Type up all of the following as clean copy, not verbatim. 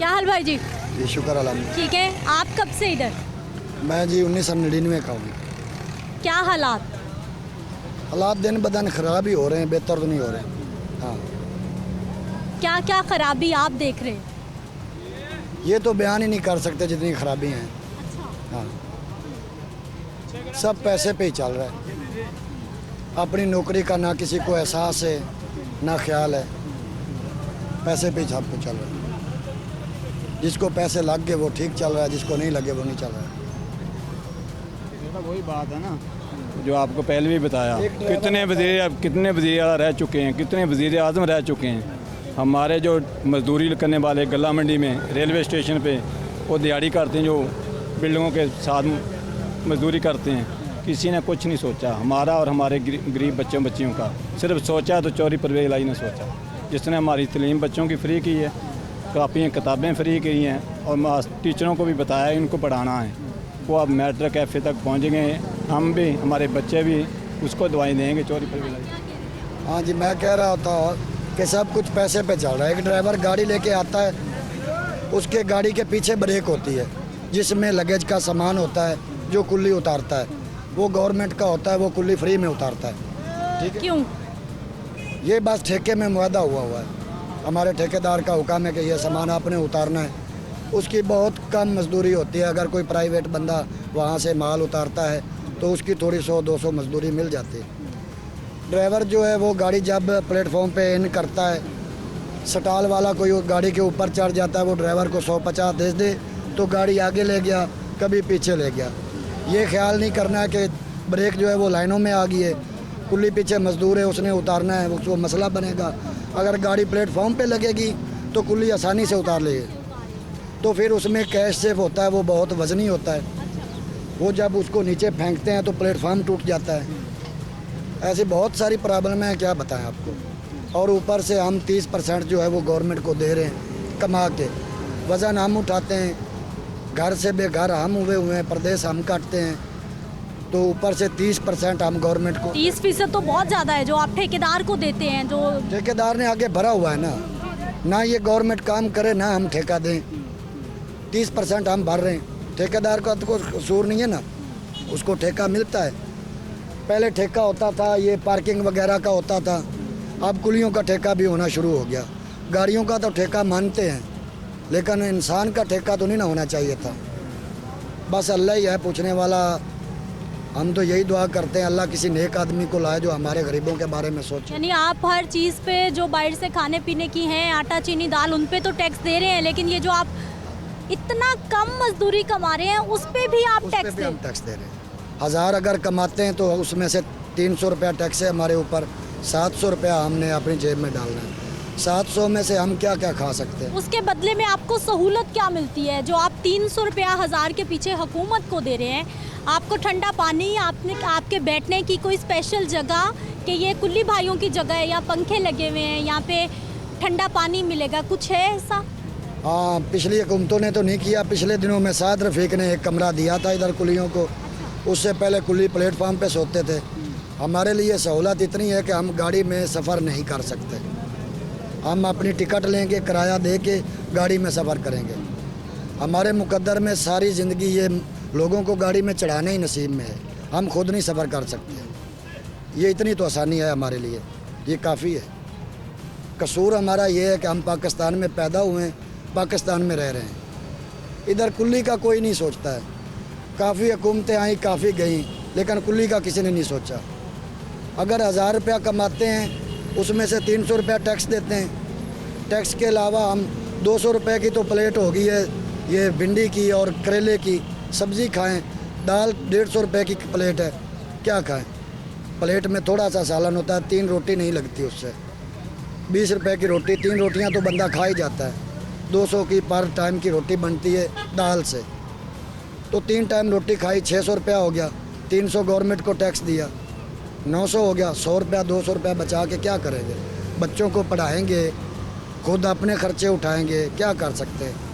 क्या हाल भाई जी? जी शुक्र अल्हम्दुलिल्लाह। ठीक है। आप कब से इधर? मैं जी 1999 का हूँ। क्या हालात? हालात दिन ब दिन ख़राब ही हो रहे हैं, बेहतर तो नहीं हो रहे। हाँ, क्या क्या खराबी आप देख रहे हैं? ये तो बयान ही नहीं कर सकते जितनी खराबी हैं। हाँ, सब पैसे पे ही चल रहा है। अपनी नौकरी का ना किसी को एहसास है ना ख्याल है, पैसे पे ही सब कुछ चल रहा है। जिसको पैसे लग गए वो ठीक चल रहा है, जिसको नहीं लगे वो नहीं चल रहा है। ये तो वही बात है ना जो आपको पहले भी बताया, कितने वज़ीर आला रह चुके हैं, कितने वज़ीर आज़म रह चुके हैं। हमारे जो मजदूरी करने वाले गला मंडी में, रेलवे स्टेशन पे वो दिहाड़ी करते हैं, जो बिल्डिंगों के साथ मजदूरी करते हैं, किसी ने कुछ नहीं सोचा हमारा और हमारे गरीब बच्चों बच्चियों का। सिर्फ सोचा तो चोरी परवेज़ इलाही ने सोचा, जिसने हमारी तलीम बच्चों की फ्री की है, कापियाँ किताबें फ्री की हैं, और टीचरों को भी बताया इनको पढ़ाना है। वो अब मैट्रिक कैफे तक पहुँच गए हैं। हम भी, हमारे बच्चे भी उसको दवाई देंगे चोरी परवेज़ इलाही। हाँ जी, मैं कह रहा था कि सब कुछ पैसे पे चल रहा है। एक ड्राइवर गाड़ी लेके आता है, उसके गाड़ी के पीछे ब्रेक होती है जिसमें लगेज का सामान होता है, जो कुल्ली उतारता है वो गवर्नमेंट का होता है, वो कुल्ली फ्री में उतारता है। ठीक है, क्यों? ये बस ठेके में मुआहदा हुआ है। हमारे ठेकेदार का हुक्म है कि ये सामान आपने उतारना है। उसकी बहुत कम मजदूरी होती है। अगर कोई प्राइवेट बंदा वहाँ से माल उतारता है तो उसकी थोड़ी 100-200 मजदूरी मिल जाती है। ड्राइवर जो है वो गाड़ी जब प्लेटफॉर्म पे इन करता है, स्टाल वाला कोई गाड़ी के ऊपर चढ़ जाता है, वो ड्राइवर को 150 दे दे तो गाड़ी आगे ले गया, कभी पीछे ले गया। ये ख्याल नहीं करना है कि ब्रेक जो है वो लाइनों में आ गई है, कुल्ली पीछे मजदूर है, उसने उतारना है, वो मसला बनेगा। अगर गाड़ी प्लेटफॉर्म पे लगेगी तो कुल्ली आसानी से उतार लेगी। तो फिर उसमें कैश सेफ होता है, वो बहुत वज़नी होता है। वो जब उसको नीचे फेंकते हैं तो प्लेटफॉर्म टूट जाता है। ऐसी बहुत सारी प्रॉब्लम है, क्या बताएं आपको। और ऊपर से हम 30% जो है वो गवर्नमेंट को दे रहे हैं कमा के। वज़न हम उठाते हैं, घर से बेघर हम हुए हैं, प्रदेश हम काटते हैं, तो ऊपर से 30% हम गवर्नमेंट को। 30% तो बहुत ज़्यादा है जो आप ठेकेदार को देते हैं। जो ठेकेदार ने आगे भरा हुआ है ना ये गवर्नमेंट काम करे ना हम ठेका दें। 30% हम भर रहे हैं, ठेकेदार का तो कोई कसूर नहीं है ना, उसको ठेका मिलता है। पहले ठेका होता था, ये पार्किंग वगैरह का होता था, अब कुलियों का ठेका भी होना शुरू हो गया। गाड़ियों का तो ठेका मानते हैं, लेकिन इंसान का ठेका तो नहीं ना होना चाहिए था। बस अल्लाह ही है पूछने वाला। हम तो यही दुआ करते हैं अल्लाह किसी नेक आदमी को लाए जो हमारे गरीबों के बारे में सोचे। यानी आप हर चीज़ पे जो बाहर से खाने पीने की हैं, आटा चीनी दाल, उन पे तो टैक्स दे रहे हैं, लेकिन ये जो आप इतना कम मजदूरी कमा रहे हैं उस पे भी आप टैक्स हम टैक्स दे रहे हैं। 1000 अगर कमाते हैं तो उसमें से 300 रुपया टैक्स है हमारे ऊपर, 700 रुपया हमने अपनी जेब में डालना है। 700 में से हम क्या क्या खा सकते हैं। उसके बदले में आपको सहूलत क्या मिलती है जो आप 300 रुपया 1000 के पीछे हुकूमत को दे रहे हैं? आपको ठंडा पानी, आपके बैठने की कोई स्पेशल जगह कि ये कुल्ली भाइयों की जगह है, या पंखे लगे हुए हैं, यहाँ पे ठंडा पानी मिलेगा, कुछ है ऐसा? हाँ, पिछली हुकूमतों ने तो नहीं किया। पिछले दिनों में साद रफ़ीक ने एक कमरा दिया था इधर कुलियों को। उससे पहले कुली प्लेटफॉर्म पे सोते थे। हमारे लिए सहूलत इतनी है कि हम गाड़ी में सफ़र नहीं कर सकते। हम अपनी टिकट लेंगे, किराया दे के गाड़ी में सफ़र करेंगे। हमारे मुकद्दर में सारी ज़िंदगी ये लोगों को गाड़ी में चढ़ाने ही नसीब में है, हम खुद नहीं सफ़र कर सकते। ये इतनी तो आसानी है हमारे लिए, ये काफ़ी है। कसूर हमारा ये है कि हम पाकिस्तान में पैदा हुए हैं, पाकिस्तान में रह रहे हैं। इधर कुल्ली का कोई नहीं सोचता है। काफ़ी हुकूमतें आई, काफ़ी गई, लेकिन कुल्ली का किसी ने नहीं सोचा। अगर 1000 रुपया कमाते हैं उसमें से 300 रुपया टैक्स देते हैं। टैक्स के अलावा हम 200 रुपये की तो प्लेट हो गई है ये भिंडी की और करेले की सब्ज़ी खाएं। दाल 150 रुपये की प्लेट है, क्या खाएं। प्लेट में थोड़ा सा सालन होता है, 3 रोटी नहीं लगती उससे। 20 रुपये की रोटी, 3 रोटियां तो बंदा खा ही जाता है। 200 की पर टाइम की रोटी बनती है दाल से, तो 3 टाइम रोटी खाई, 600 रुपया हो गया। 300 गवर्नमेंट को टैक्स दिया, 900 हो गया। 100 रुपया 200 रुपया बचा के क्या करेंगे? बच्चों को पढ़ाएंगे, खुद अपने खर्चे उठाएंगे, क्या कर सकते हैं।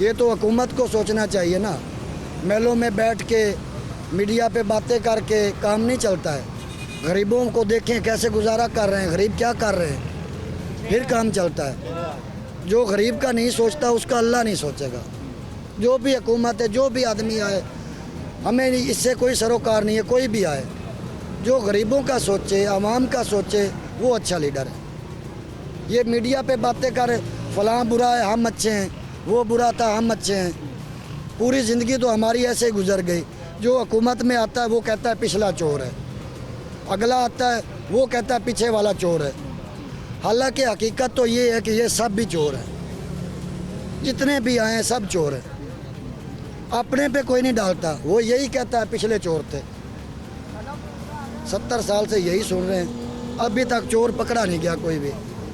ये तो हुकूमत को सोचना चाहिए ना। मेलों में बैठ के मीडिया पे बातें करके काम नहीं चलता है। गरीबों को देखें कैसे गुजारा कर रहे हैं, गरीब क्या कर रहे हैं, फिर काम चलता है। जो गरीब का नहीं सोचता उसका अल्लाह नहीं सोचेगा। जो भी हुकूमत है, जो भी आदमी आए, हमें इससे कोई सरोकार नहीं है, कोई भी आए, जो गरीबों का सोचे, आवाम का सोचे, वो अच्छा लीडर है। ये मीडिया पे बातें कर, फलां बुरा है हम अच्छे हैं, वो बुरा था हम अच्छे हैं, पूरी ज़िंदगी तो हमारी ऐसे ही गुजर गई। जो हुकूमत में आता है वो कहता है पिछला चोर है, अगला आता है वो कहता है पीछे वाला चोर है। हालांकि हकीकत तो ये है कि ये सब भी चोर हैं, जितने भी आए हैं सब चोर हैं। अपने पे कोई नहीं डालता, वो यही कहता है पिछले चोर थे। 70 साल से यही सुन रहे हैं, अभी तक चोर पकड़ा नहीं गया कोई भी,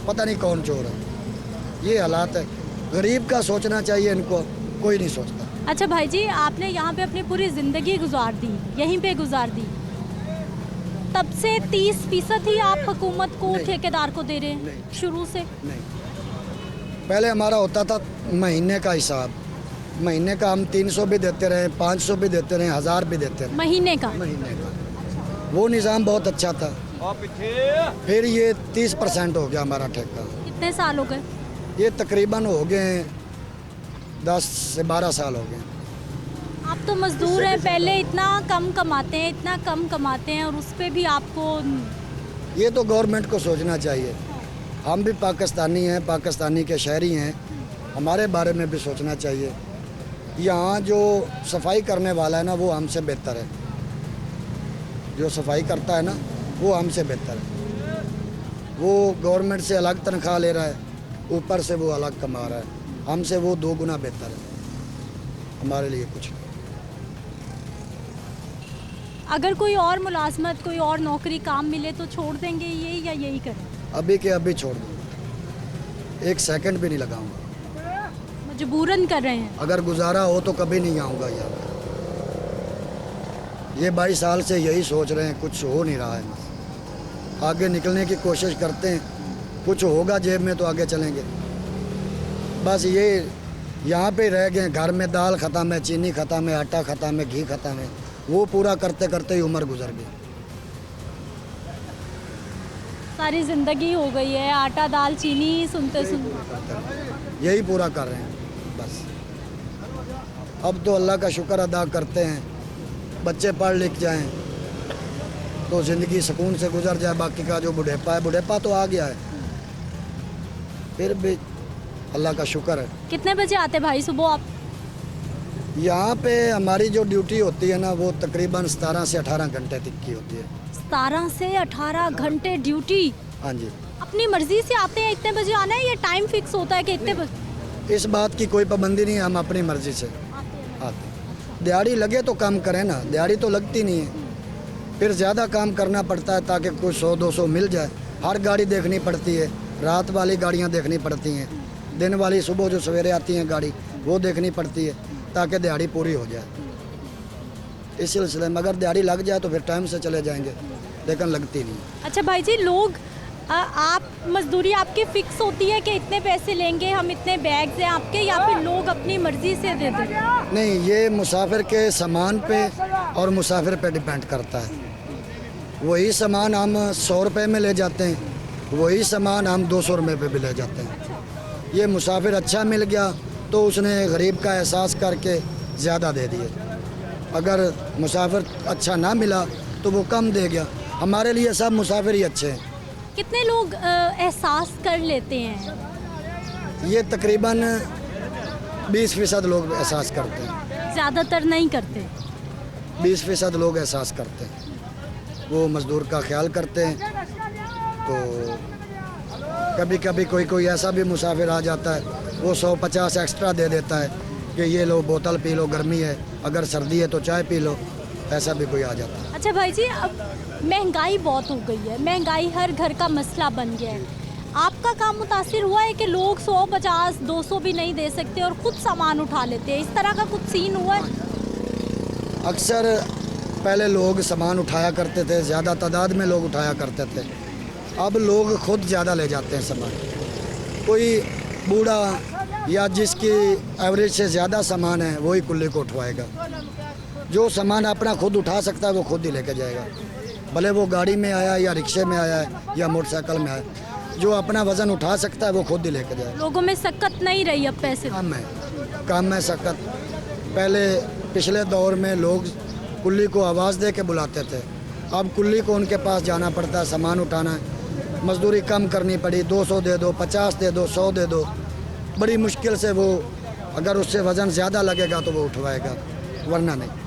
पता नहीं कौन चोर है। ये हालात है, गरीब का सोचना चाहिए, इनको कोई नहीं सोचता। अच्छा भाई जी, आपने यहाँ पे अपनी पूरी ज़िंदगी गुजार दी, यहीं पे गुजार दी, तब से 30% ही आप हुकूमत को, ठेकेदार को दे रहे हैं? नहीं। शुरू से नहीं, पहले हमारा होता था महीने का हिसाब, महीने का हम 300 भी देते रहे, 500 भी देते रहे, 1000 भी देते रहे महीने का। महीने का। वो निज़ाम बहुत अच्छा था। फिर ये 30% हो गया हमारा ठेका। कितने साल हो गए? ये तकरीबन हो गए 10 से 12 साल हो गए। आप तो मजदूर हैं, पहले इतना कम कमाते हैं, इतना कम कमाते हैं, और उस पर भी आपको। ये तो गवर्नमेंट को सोचना चाहिए। हम भी पाकिस्तानी हैं, पाकिस्तानी के शहरी हैं, हमारे बारे में भी सोचना चाहिए। यहाँ जो सफाई करने वाला है ना, वो हमसे बेहतर है। जो सफाई करता है ना, वो हमसे बेहतर है। वो गवर्नमेंट से अलग तनख्वाह ले रहा है, ऊपर से वो अलग कमा रहा है, हमसे वो 2 गुना बेहतर है। हमारे लिए कुछ अगर कोई और मुलाजमत, कोई और नौकरी, काम मिले तो छोड़ देंगे ये, या यही करें? अभी के अभी छोड़ दूँगा, 1 सेकंड भी नहीं लगाऊंगा। मजबूरन कर रहे हैं? अगर गुजारा हो तो कभी नहीं आऊँगा यार। ये 22 साल से यही सोच रहे हैं, कुछ हो नहीं रहा है। आगे निकलने की कोशिश करते हैं, कुछ होगा जेब में तो आगे चलेंगे। बस ये यहाँ पे रह गए, घर में दाल ख़त्म है, चीनी ख़त्म है, आटा ख़त्म है, घी ख़त्म है, वो पूरा करते करते ही उम्र गुजर गई। सारी ज़िंदगी हो गई है आटा दाल चीनी सुनते सुनते। यही पूरा कर रहे हैं बस। अब तो अल्लाह का शुक्र अदा करते हैं, बच्चे पढ़ लिख जाएं तो ज़िंदगी सुकून से गुजर जाए। बाकी का जो बुढ़ेपा है, बुढ़ेपा तो आ गया है, फिर भी अल्लाह का शुक्र है। कितने बजे आते भाई सुबह आप? यहाँ पे हमारी जो ड्यूटी होती है ना, वो तकरीबन 17 से 18 घंटे तक की होती है। 17 से 18 घंटे ड्यूटी? हाँ जी। अपनी मर्जी से आते हैं, इतने बजे आना है, या टाइम फिक्स होता है कि इतने बजे? इस बात की कोई पाबंदी नहीं है, हम अपनी मर्जी से आते। दिहाड़ी लगे तो काम करें ना, दिहाड़ी तो लगती नहीं है, फिर ज़्यादा काम करना पड़ता है ताकि कुछ 100-200 मिल जाए। हर गाड़ी देखनी पड़ती है, रात वाली गाड़ियाँ देखनी पड़ती हैं, दिन वाली सुबह जो सवेरे आती हैं गाड़ी, वो देखनी पड़ती है ताकि दिहाड़ी पूरी हो जाए। इस सिलसिले में अगर दिहाड़ी लग जाए तो फिर टाइम से चले जाएंगे, लेकिन लगती नहीं। अच्छा भाई जी, लोग आप मजदूरी आपकी फिक्स होती है कि इतने पैसे लेंगे, हम इतने बैग्स हैं आपके, या फिर लोग अपनी मर्जी से दे दें? नहीं, ये मुसाफिर के सामान पे और मुसाफिर पे डिपेंड करता है। वही सामान हम 100 रुपये में ले जाते हैं, वही सामान हम 200 रुपये पे भी ले जाते हैं। ये मुसाफिर अच्छा मिल गया तो उसने गरीब का एहसास करके ज़्यादा दे दिए, अगर मुसाफिर अच्छा ना मिला तो वो कम दे गया। हमारे लिए सब मुसाफिर ही अच्छे हैं। कितने लोग एहसास कर लेते हैं? ये तकरीबन 20% लोग एहसास करते हैं। ज़्यादातर नहीं करते? 20% लोग एहसास करते हैं, वो मज़दूर का ख्याल करते हैं। तो कभी कभी कोई ऐसा भी मुसाफिर आ जाता है, वो 150 एक्स्ट्रा दे देता है कि ये लो बोतल पी लो, गर्मी है, अगर सर्दी है तो चाय पी लो, ऐसा भी कोई आ जाता है। अच्छा भाई जी, अब महंगाई बहुत हो गई है, महंगाई हर घर का मसला बन गया है। आपका काम मुतासिर हुआ है कि लोग 100, 50, 200 भी नहीं दे सकते और ख़ुद सामान उठा लेते हैं, इस तरह का कुछ सीन हुआ है? अक्सर पहले लोग सामान उठाया करते थे, ज़्यादा तादाद में लोग उठाया करते थे, अब लोग खुद ज़्यादा ले जाते हैं सामान। कोई बूढ़ा या जिसकी एवरेज से ज़्यादा सामान है वही कुल्ली को उठवाएगा। जो सामान अपना खुद उठा सकता है वो खुद ही लेके जाएगा, भले वो गाड़ी में आया या रिक्शे में आया है या मोटरसाइकिल में आया। जो अपना वज़न उठा सकता है वो खुद ही लेकर जाए। लोगों में सकत नहीं रही अब पैसे। कम है सकत। पहले पिछले दौर में लोग कुल्ली को आवाज़ दे के बुलाते थे, अब कुल्ली को उनके पास जाना पड़ता है, सामान उठाना है, मजदूरी कम करनी पड़ी, 200 दे दो, 50 दे दो, 100 दे दो, बड़ी मुश्किल से वो, अगर उससे वज़न ज़्यादा लगेगा तो वो उठवाएगा, वरना नहीं।